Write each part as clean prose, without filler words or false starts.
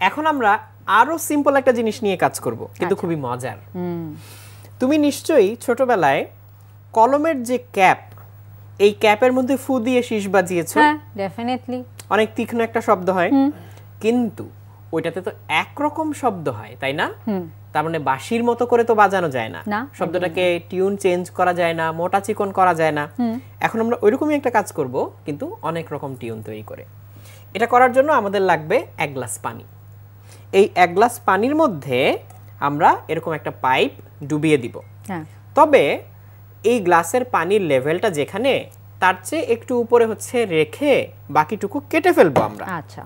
এখন আমরা আরো সিম্পল একটা জিনিস নিয়ে কাজ করব, কিন্তু খুবই মজার। তুমি নিশ্চয়ই ছোটবেলায় কলমের যে ক্যাপ, এই ক্যাপের মধ্যে ফু দিয়ে শীষ বাজিয়েছো। হ্যাঁ, ডেফিনেটলি। অনেক তীক্ষ্ণ একটা শব্দ হয়, কিন্তু ওইটাতে তো একরকম শব্দ হয়, তাই না? তার মানে বাঁশির মতো করে তো বাজানো যায় না, শব্দটাকে টিউন চেঞ্জ করা যায় না, মোটা চিকন করা যায় না। এখন আমরা ওইরকমই একটা কাজ করব, কিন্তু অনেক রকম টিউন তৈরি করে। এটা করার জন্য আমাদের লাগবে 1 গ্লাস পানি। এই 1 গ্লাস পানির মধ্যে আমরা এরকম একটা পাইপ ডুবিয়ে দিব। তবে এই গ্লাসের পানির লেভেলটা যেখানে, তার চেয়ে একটু উপরে হচ্ছে রেখে বাকিটুকু কেটে ফেলবো আমরা। আচ্ছা,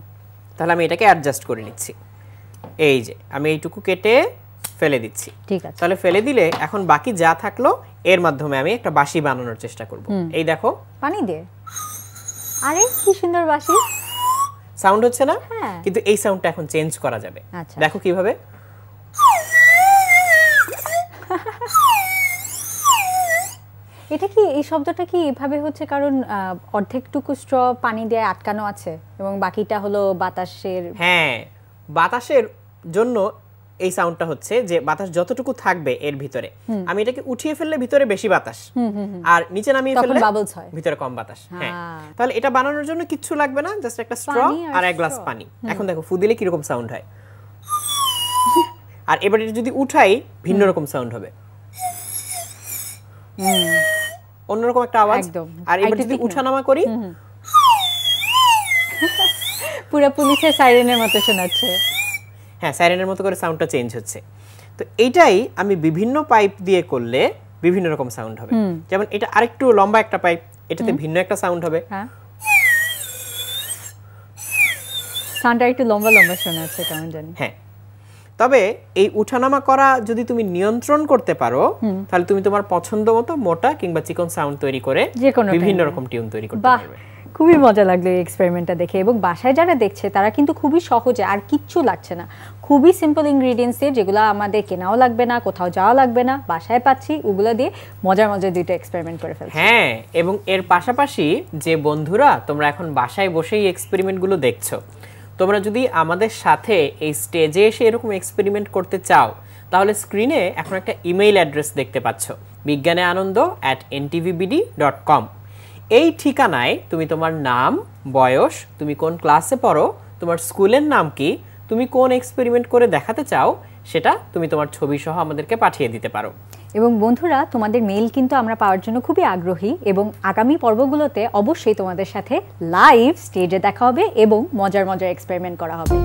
তাহলে আমি এটাকে অ্যাডজাস্ট করে নিচ্ছি। এই যে আমি এইটুকু কেটে ফেলে দিচ্ছি। ঠিক আছে, তাহলে ফেলে দিলে এখন বাকি যা থাকলো এর মাধ্যমে আমি একটা বাঁশি বানানোর চেষ্টা করব। এই দেখো, পানি দিয়ে। আরে কি সুন্দর বাঁশি সাউন্ড হচ্ছে না? কিন্তু এই সাউন্ডটা এখন চেঞ্জ করা যাবে। দেখো কিভাবে। এটা কি, এই শব্দটা কি এভাবে হচ্ছে কারণ অর্ধেকটুকু স্ট্র পানি দিয়ে আটকানো আছে এবং বাকিটা হলো বাতাসের? হ্যাঁ, বাতাসের জন্য এই সাউন্ডটা হচ্ছে যে বাতাস যতটুকু থাকবে এর ভিতরে, আমি এটাকে উঠিয়ে ফেললে ভিতরে বেশি বাতাস, আর নিচে নামিয়ে ফেললে ভিতরে কম বাতাস। হ্যাঁ, তাহলে এটা বানানোর জন্য কিচ্ছু লাগবে না, জাস্ট একটা স্ট্র আর 1 গ্লাস পানি। এখন দেখো ফু দিলে কিরকম সাউন্ড হয়, আর এবার এটা যদি উঠাই ভিন্ন রকম সাউন্ড হবে, অন্যরকম একটা আওয়াজ। আর এবার যদি উঠানামা করি, পুরো পুলিশের সাইরেনের মতো শোনাচ্ছে। হ্যাঁ, সাইরেনের মতো করে সাউন্ডটা চেঞ্জ হচ্ছে। তো এইটাই আমি বিভিন্ন পাইপ দিয়ে করলে বিভিন্ন রকম সাউন্ড হবে। যেমন এটা আরেকটু লম্বা একটা পাইপ, এটাতে ভিন্ন একটা সাউন্ড হবে। হ্যাঁ, সাউন্ডটা একটু লম্বা লম্বা শোনাচ্ছে কেমন জানি। হ্যাঁ, তবে এই উঠানামা করা যদি তুমি নিয়ন্ত্রণ করতে পারো, তাহলে তুমি তোমার পছন্দ মতো মোটা কিংবা চিকন সাউন্ড তৈরি করে বিভিন্ন রকম টিউন তৈরি করতে পারবে। খুবই মজা লাগলো এই এক্সপেরিমেন্টটা দেখে, এবং বাসায় যারা দেখছে তারা কিন্তু খুবই সহজে, আর কিচ্ছু লাগছে না, খুবই সিম্পল ইনগ্রেডিয়েন্টস যেগুলো আমাদের কেনাও লাগবে না, কোথাও যাওয়া লাগবে না, বাসায় পাচ্ছি, ওগুলো দিয়ে মজার মজার দুইটা এক্সপেরিমেন্ট করে ফেলছি। হ্যাঁ, এবং এর পাশাপাশি যে বন্ধুরা তোমরা এখন বাসায় বসেই এক্সপেরিমেন্টগুলো দেখছো, তোমরা যদি আমাদের সাথে এই স্টেজে এসে এরকম এক্সপেরিমেন্ট করতে চাও, তাহলে স্ক্রিনে এখন একটা ইমেইল অ্যাড্রেস দেখতে পাচ্ছ, bigyaneanando@ntvbd.com। এই ঠিকানায় তুমি তোমার নাম, বয়স, তুমি কোন ক্লাসে পড়ো, তোমার স্কুলের নাম কি, তুমি কোন এক্সপেরিমেন্ট করে দেখাতে চাও, সেটা তুমি তোমার ছবি সহ আমাদেরকে পাঠিয়ে দিতে পারো। এবং বন্ধুরা, তোমাদের মেইল কিন্তু আমরা পাওয়ার জন্য খুবই আগ্রহী, এবং আগামী পর্বগুলোতে অবশ্যই তোমাদের সাথে লাইভ স্টেজে দেখা হবে এবং মজার মজার এক্সপেরিমেন্ট করা হবে।